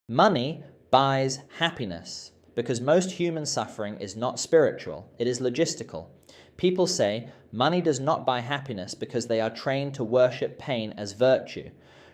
Money buys happiness because most human suffering is not spiritual, it is logistical. People say money does not buy happiness because they are trained to worship pain as virtue.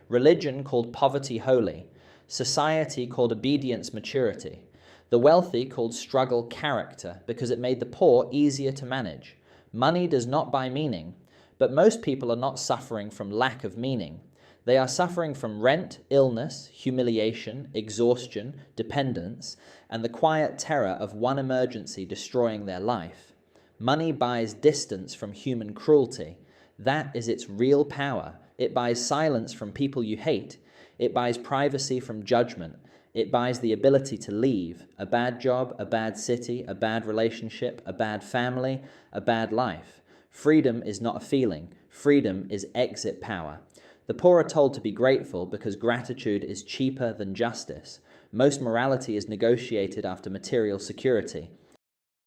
Religion called poverty holy. Society called obedience maturity. The wealthy called struggle character because it made the poor easier to manage. Money does not buy meaning, but most people are not suffering from lack of meaning. They are suffering from rent, illness, humiliation, exhaustion, dependence, and the quiet terror of one emergency destroying their life. Money buys distance from human cruelty. That is its real power. It buys silence from people you hate. It buys privacy from judgment. It buys the ability to leave a bad job, a bad city, a bad relationship, a bad family, a bad life. Freedom is not a feeling. Freedom is exit power. The poor are told to be grateful because gratitude is cheaper than justice. Most morality is negotiated after material security.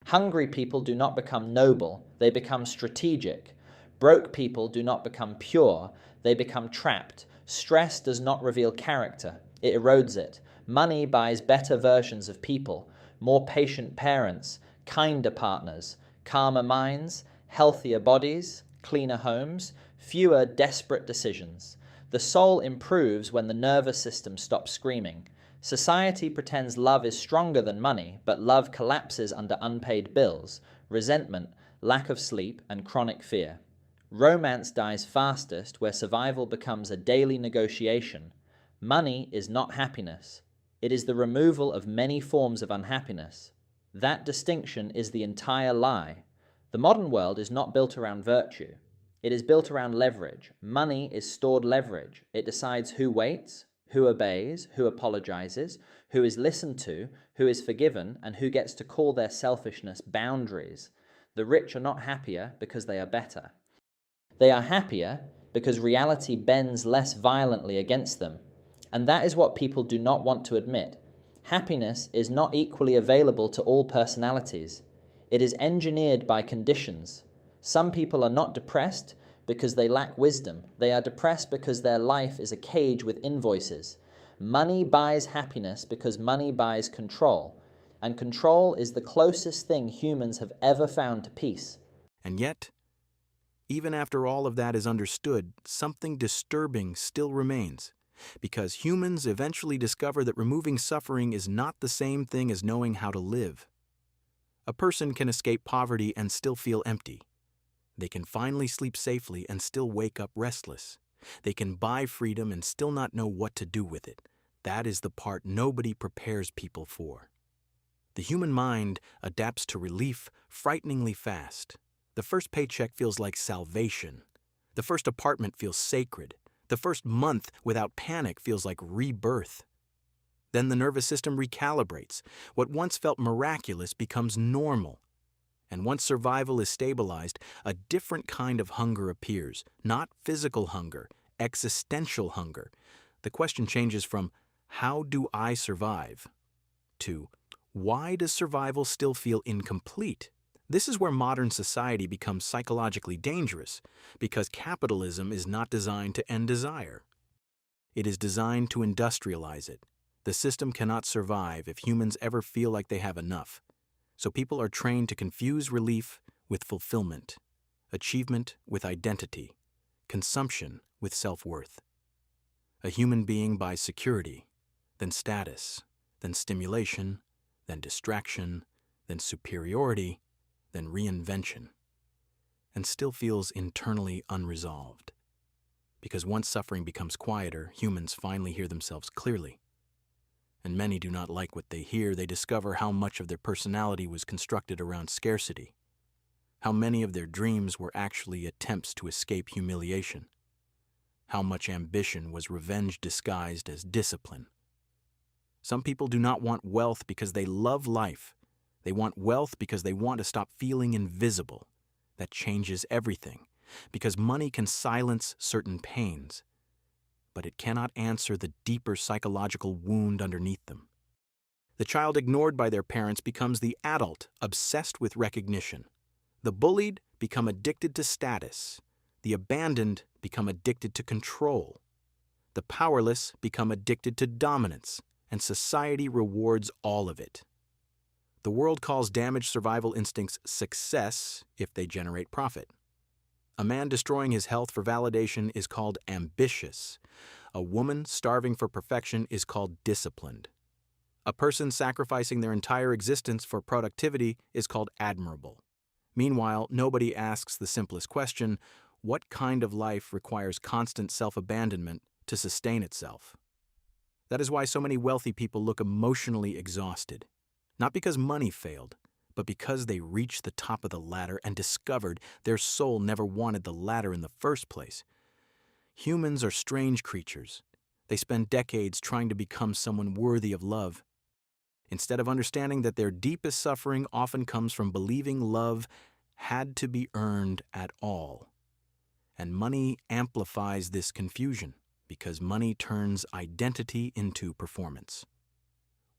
Hungry people do not become noble, they become strategic. Broke people do not become pure, they become trapped. Stress does not reveal character, it erodes it. Money buys better versions of people, more patient parents, kinder partners, calmer minds, healthier bodies, cleaner homes, fewer desperate decisions. The soul improves when the nervous system stops screaming. Society pretends love is stronger than money, but love collapses under unpaid bills, resentment, lack of sleep, and chronic fear. Romance dies fastest where survival becomes a daily negotiation. Money is not happiness. It is the removal of many forms of unhappiness. That distinction is the entire lie. The modern world is not built around virtue. It is built around leverage. Money is stored leverage. It decides who waits, who obeys, who apologizes, who is listened to, who is forgiven, and who gets to call their selfishness boundaries. The rich are not happier because they are better. They are happier because reality bends less violently against them. And that is what people do not want to admit. Happiness is not equally available to all personalities. It is engineered by conditions. Some people are not depressed because they lack wisdom. They are depressed because their life is a cage with invoices. Money buys happiness because money buys control. And control is the closest thing humans have ever found to peace. And yet, even after all of that is understood, something disturbing still remains. Because humans eventually discover that removing suffering is not the same thing as knowing how to live. A person can escape poverty and still feel empty. They can finally sleep safely and still wake up restless. They can buy freedom and still not know what to do with it. That is the part nobody prepares people for. The human mind adapts to relief frighteningly fast. The first paycheck feels like salvation. The first apartment feels sacred. The first month without panic feels like rebirth. Then the nervous system recalibrates. What once felt miraculous becomes normal. And once survival is stabilized, a different kind of hunger appears. Not physical hunger, existential hunger. The question changes from, how do I survive? To, why does survival still feel incomplete? This is where modern society becomes psychologically dangerous, because capitalism is not designed to end desire. It is designed to industrialize it. The system cannot survive if humans ever feel like they have enough. So people are trained to confuse relief with fulfillment, achievement with identity, consumption with self-worth. A human being buys security, then status, then stimulation, then distraction, then superiority, then reinvention, and still feels internally unresolved. Because once suffering becomes quieter, humans finally hear themselves clearly. And many do not like what they hear. They discover how much of their personality was constructed around scarcity, how many of their dreams were actually attempts to escape humiliation, how much ambition was revenge disguised as discipline. Some people do not want wealth because they love life. They want wealth because they want to stop feeling invisible. That changes everything, because money can silence certain pains, but it cannot answer the deeper psychological wound underneath them. The child ignored by their parents becomes the adult obsessed with recognition. The bullied become addicted to status. The abandoned become addicted to control. The powerless become addicted to dominance. and society rewards all of it. The world calls damaged survival instincts success if they generate profit. A man destroying his health for validation is called ambitious. A woman starving for perfection is called disciplined. A person sacrificing their entire existence for productivity is called admirable. Meanwhile, nobody asks the simplest question: what kind of life requires constant self-abandonment to sustain itself? That is why so many wealthy people look emotionally exhausted. Not because money failed, but because they reached the top of the ladder and discovered their soul never wanted the ladder in the first place. Humans are strange creatures. They spend decades trying to become someone worthy of love, instead of understanding that their deepest suffering often comes from believing love had to be earned at all. And money amplifies this confusion, because money turns identity into performance.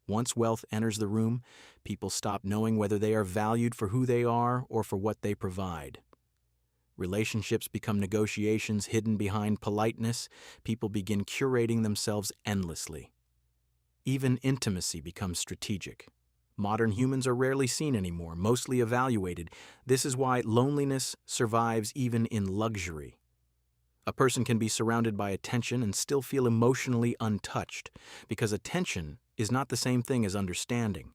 Once wealth enters the room, people stop knowing whether they are valued for who they are or for what they provide. Relationships become negotiations hidden behind politeness. People begin curating themselves endlessly. Even intimacy becomes strategic. Modern humans are rarely seen anymore, mostly evaluated. This is why loneliness survives even in luxury. A person can be surrounded by attention and still feel emotionally untouched, because attention is not the same thing as understanding.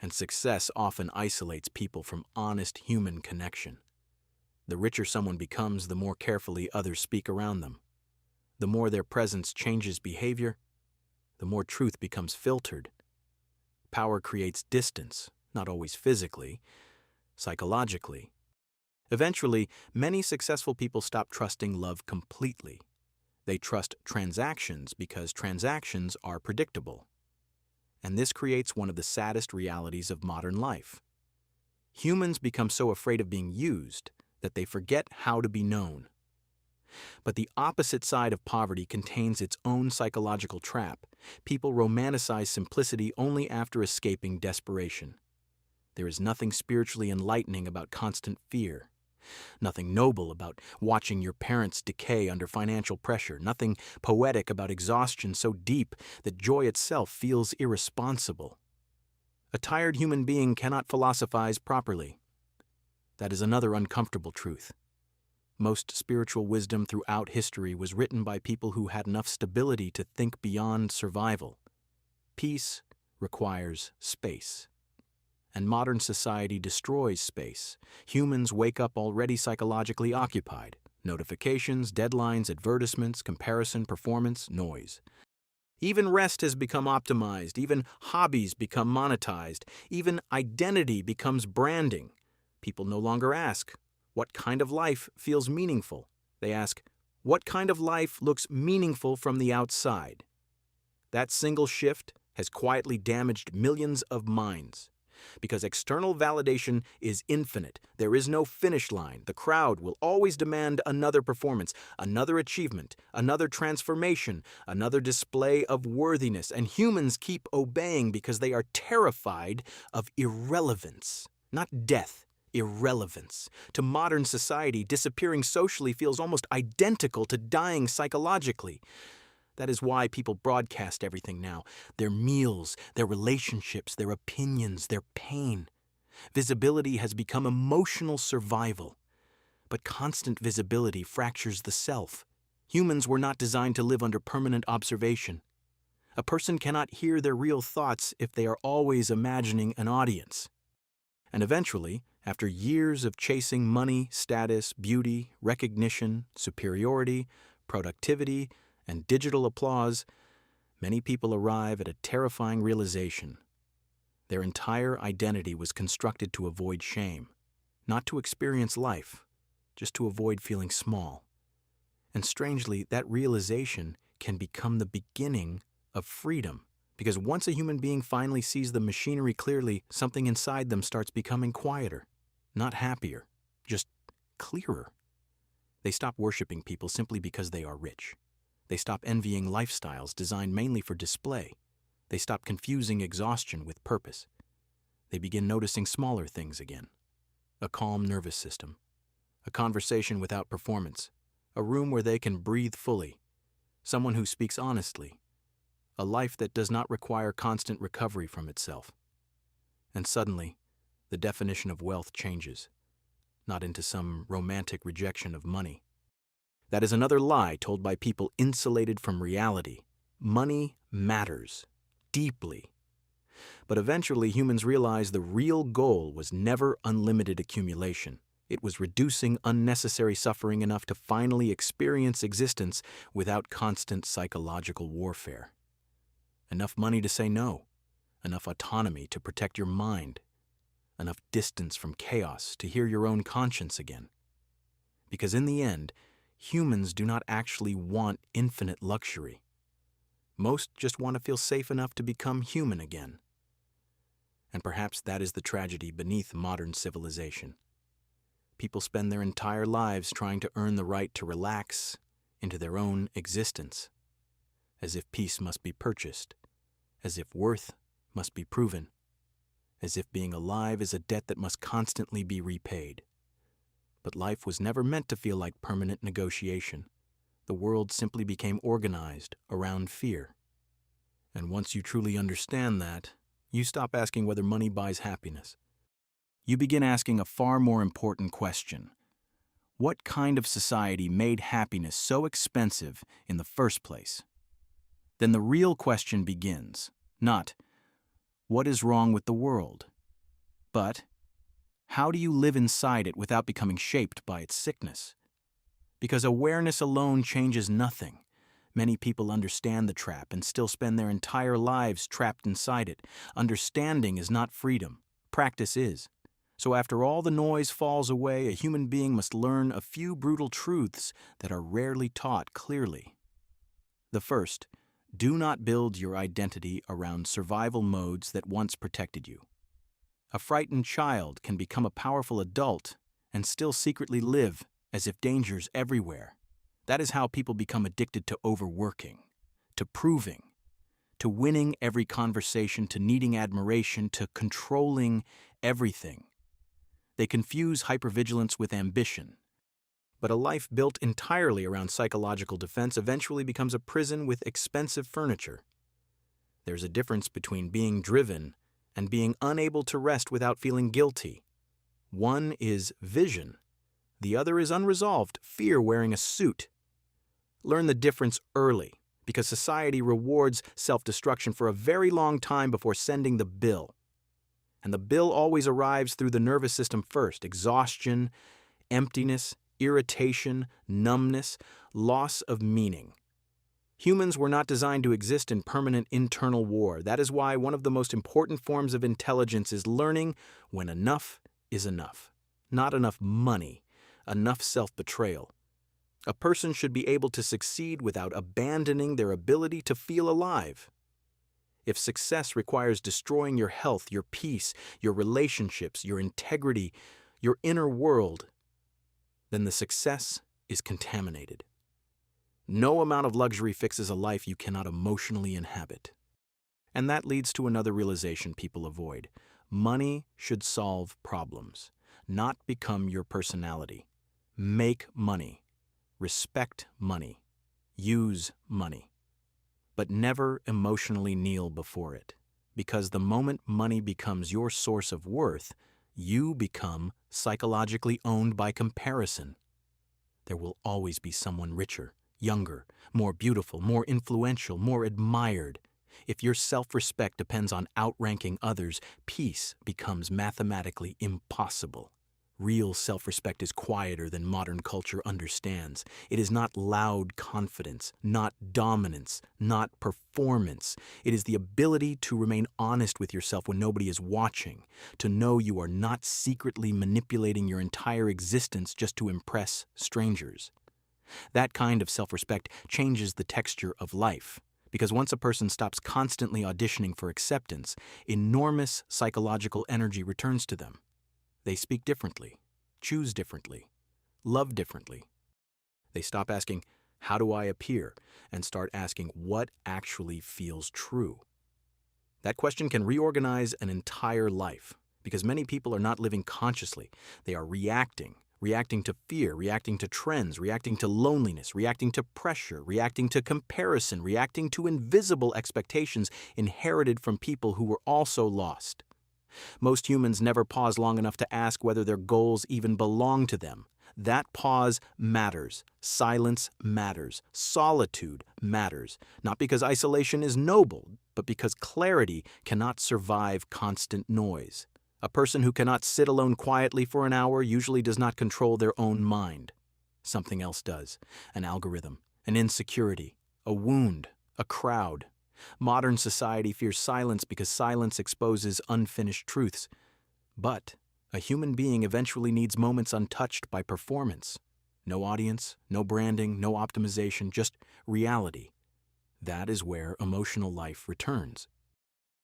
And success often isolates people from honest human connection. The richer someone becomes, the more carefully others speak around them. The more their presence changes behavior, the more truth becomes filtered. Power creates distance, not always physically, psychologically. Eventually, many successful people stop trusting love completely. They trust transactions because transactions are predictable. And this creates one of the saddest realities of modern life. Humans become so afraid of being used that they forget how to be known. But the opposite side of poverty contains its own psychological trap. People romanticize simplicity only after escaping desperation. There is nothing spiritually enlightening about constant fear. Nothing noble about watching your parents decay under financial pressure. Nothing poetic about exhaustion so deep that joy itself feels irresponsible. A tired human being cannot philosophize properly. That is another uncomfortable truth. Most spiritual wisdom throughout history was written by people who had enough stability to think beyond survival. Peace requires space. And modern society destroys space. Humans wake up already psychologically occupied. Notifications, deadlines, advertisements, comparison, performance, noise. Even rest has become optimized. Even hobbies become monetized. Even identity becomes branding. People no longer ask, what kind of life feels meaningful? They ask, what kind of life looks meaningful from the outside? That single shift has quietly damaged millions of minds. Because external validation is infinite. There is no finish line. The crowd will always demand another performance, another achievement, another transformation, another display of worthiness. And humans keep obeying because they are terrified of irrelevance, not death. Irrelevance. To modern society, disappearing socially feels almost identical to dying psychologically. That is why people broadcast everything now. Their meals, their relationships, their opinions, their pain. Visibility has become emotional survival. But constant visibility fractures the self. Humans were not designed to live under permanent observation. A person cannot hear their real thoughts if they are always imagining an audience. And eventually, after years of chasing money, status, beauty, recognition, superiority, productivity, and digital applause, many people arrive at a terrifying realization. Their entire identity was constructed to avoid shame, not to experience life, just to avoid feeling small. And strangely, that realization can become the beginning of freedom. Because once a human being finally sees the machinery clearly, something inside them starts becoming quieter, not happier, just clearer. They stop worshiping people simply because they are rich. They stop envying lifestyles designed mainly for display. They stop confusing exhaustion with purpose. They begin noticing smaller things again. A calm nervous system, a conversation without performance, a room where they can breathe fully, someone who speaks honestly, a life that does not require constant recovery from itself. And suddenly, the definition of wealth changes, not into some romantic rejection of money. That is another lie told by people insulated from reality. Money matters deeply. But eventually, humans realized the real goal was never unlimited accumulation. It was reducing unnecessary suffering enough to finally experience existence without constant psychological warfare. Enough money to say no, enough autonomy to protect your mind, enough distance from chaos to hear your own conscience again. Because in the end, humans do not actually want infinite luxury. Most just want to feel safe enough to become human again. And perhaps that is the tragedy beneath modern civilization. People spend their entire lives trying to earn the right to relax into their own existence, as if peace must be purchased, as if worth must be proven, as if being alive is a debt that must constantly be repaid. But life was never meant to feel like permanent negotiation. The world simply became organized around fear. And once you truly understand that, you stop asking whether money buys happiness. You begin asking a far more important question. What kind of society made happiness so expensive in the first place? Then the real question begins, not, what is wrong with the world? But, how do you live inside it without becoming shaped by its sickness? Because awareness alone changes nothing. Many people understand the trap and still spend their entire lives trapped inside it. Understanding is not freedom. Practice is. So after all the noise falls away, a human being must learn a few brutal truths that are rarely taught clearly. The first, do not build your identity around survival modes that once protected you. A frightened child can become a powerful adult and still secretly live as if danger's everywhere. That is how people become addicted to overworking, to proving, to winning every conversation, to needing admiration, to controlling everything. They confuse hypervigilance with ambition. But a life built entirely around psychological defense eventually becomes a prison with expensive furniture. There's a difference between being driven and being unable to rest without feeling guilty. One is vision. The other is unresolved fear wearing a suit. Learn the difference early, because society rewards self-destruction for a very long time before sending the bill. And the bill always arrives through the nervous system first. Exhaustion, emptiness, irritation, numbness, loss of meaning. Humans were not designed to exist in permanent internal war. That is why one of the most important forms of intelligence is learning when enough is enough. Not enough money, enough self-betrayal. A person should be able to succeed without abandoning their ability to feel alive. If success requires destroying your health, your peace, your relationships, your integrity, your inner world, then the success is contaminated. No amount of luxury fixes a life you cannot emotionally inhabit. And that leads to another realization people avoid. Money should solve problems, not become your personality. Make money. Respect money. Use money. But never emotionally kneel before it. Because the moment money becomes your source of worth, you become psychologically owned by comparison. There will always be someone richer, younger, more beautiful, more influential, more admired. If your self-respect depends on outranking others, peace becomes mathematically impossible. Real self-respect is quieter than modern culture understands. It is not loud confidence, not dominance, not performance. It is the ability to remain honest with yourself when nobody is watching, to know you are not secretly manipulating your entire existence just to impress strangers. That kind of self-respect changes the texture of life, because once a person stops constantly auditioning for acceptance, enormous psychological energy returns to them. They speak differently, choose differently, love differently. They stop asking, how do I appear? And start asking, what actually feels true? That question can reorganize an entire life, because many people are not living consciously. They are reacting, reacting to fear, reacting to trends, reacting to loneliness, reacting to pressure, reacting to comparison, reacting to invisible expectations inherited from people who were also lost. Most humans never pause long enough to ask whether their goals even belong to them. That pause matters. Silence matters. Solitude matters. Not because isolation is noble, but because clarity cannot survive constant noise. A person who cannot sit alone quietly for an hour usually does not control their own mind. Something else does. An algorithm, an insecurity, a wound, a crowd. Modern society fears silence because silence exposes unfinished truths. But a human being eventually needs moments untouched by performance. No audience, no branding, no optimization, just reality. That is where emotional life returns.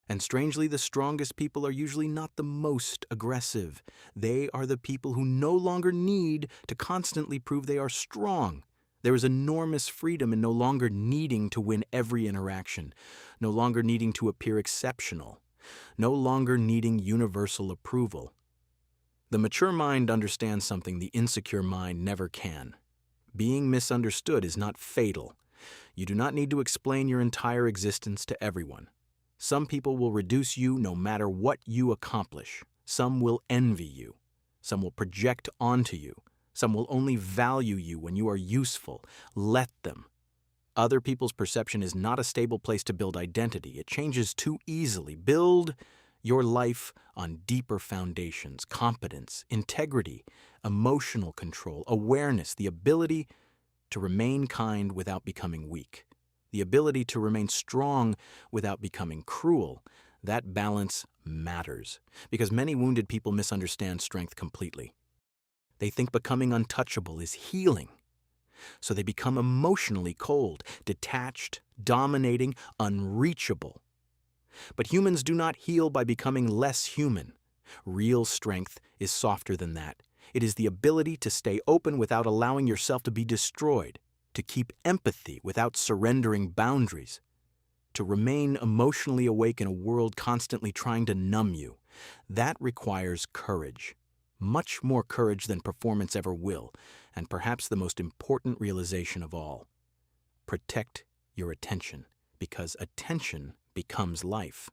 And strangely, the strongest people are usually not the most aggressive. They are the people who no longer need to constantly prove they are strong. There is enormous freedom in no longer needing to win every interaction, no longer needing to appear exceptional, no longer needing universal approval. The mature mind understands something the insecure mind never can. Being misunderstood is not fatal. You do not need to explain your entire existence to everyone. Some people will reduce you no matter what you accomplish. Some will envy you. Some will project onto you. Some will only value you when you are useful. Let them. Other people's perception is not a stable place to build identity. It changes too easily. Build your life on deeper foundations: competence, integrity, emotional control, awareness, the ability to remain kind without becoming weak, the ability to remain strong without becoming cruel. That balance matters because many wounded people misunderstand strength completely. They think becoming untouchable is healing. So they become emotionally cold, detached, dominating, unreachable. But humans do not heal by becoming less human. Real strength is softer than that. It is the ability to stay open without allowing yourself to be destroyed, to keep empathy without surrendering boundaries, to remain emotionally awake in a world constantly trying to numb you. That requires courage. Much more courage than performance ever will, and perhaps the most important realization of all. Protect your attention, because attention becomes life.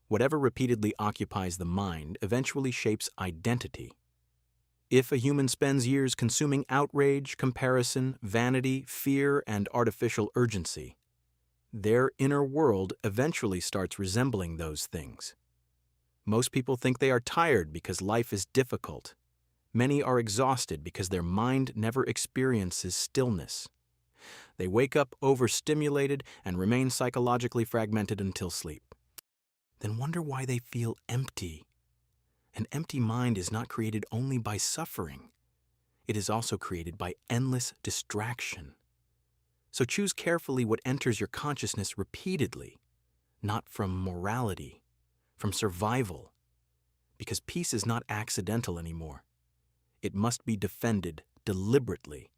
Whatever repeatedly occupies the mind eventually shapes identity. If a human spends years consuming outrage, comparison, vanity, fear, and artificial urgency, their inner world eventually starts resembling those things. Most people think they are tired because life is difficult. Many are exhausted because their mind never experiences stillness. They wake up overstimulated and remain psychologically fragmented until sleep. Then wonder why they feel empty. An empty mind is not created only by suffering. It is also created by endless distraction. So choose carefully what enters your consciousness repeatedly, not from morality, from survival, because peace is not accidental anymore. It must be defended deliberately.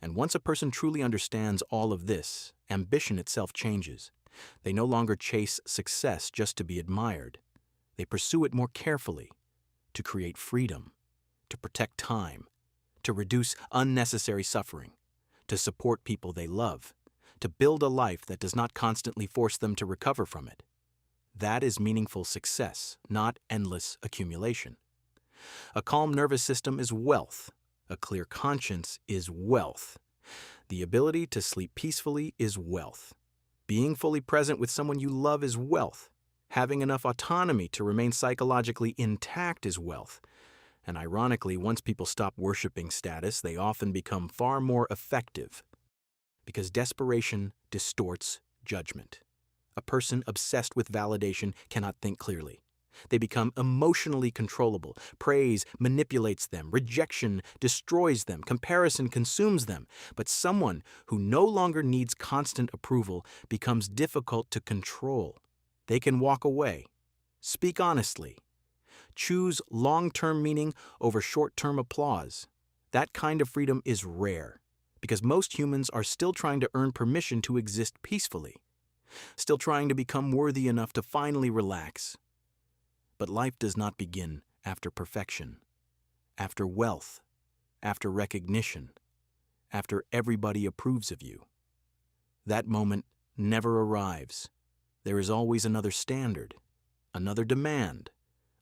And once a person truly understands all of this, ambition itself changes. They no longer chase success just to be admired. They pursue it more carefully, to create freedom, to protect time, to reduce unnecessary suffering, to support people they love, to build a life that does not constantly force them to recover from it. That is meaningful success, not endless accumulation. A calm nervous system is wealth. A clear conscience is wealth. The ability to sleep peacefully is wealth. Being fully present with someone you love is wealth. Having enough autonomy to remain psychologically intact is wealth. And ironically, once people stop worshiping status, they often become far more effective. Because desperation distorts judgment. A person obsessed with validation cannot think clearly. They become emotionally controllable. Praise manipulates them. Rejection destroys them. Comparison consumes them. But someone who no longer needs constant approval becomes difficult to control. They can walk away. Speak honestly. Choose long-term meaning over short-term applause. That kind of freedom is rare, because most humans are still trying to earn permission to exist peacefully, still trying to become worthy enough to finally relax. But life does not begin after perfection, after wealth, after recognition, after everybody approves of you. That moment never arrives. There is always another standard, another demand,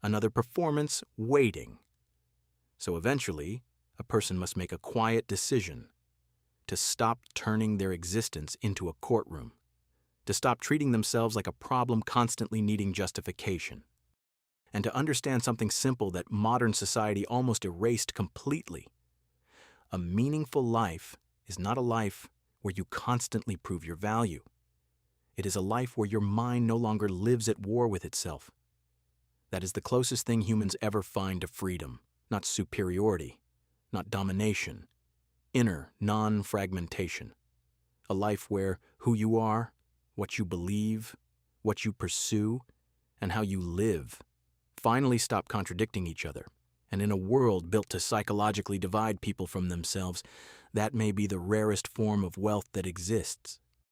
another performance waiting. So eventually, a person must make a quiet decision to stop turning their existence into a courtroom, to stop treating themselves like a problem constantly needing justification, and to understand something simple that modern society almost erased completely. A meaningful life is not a life where you constantly prove your value. It is a life where your mind no longer lives at war with itself. That is the closest thing humans ever find to freedom, not superiority, not domination, inner non-fragmentation. A life where who you are, what you believe, what you pursue, and how you live finally stop contradicting each other. And in a world built to psychologically divide people from themselves, that may be the rarest form of wealth that exists.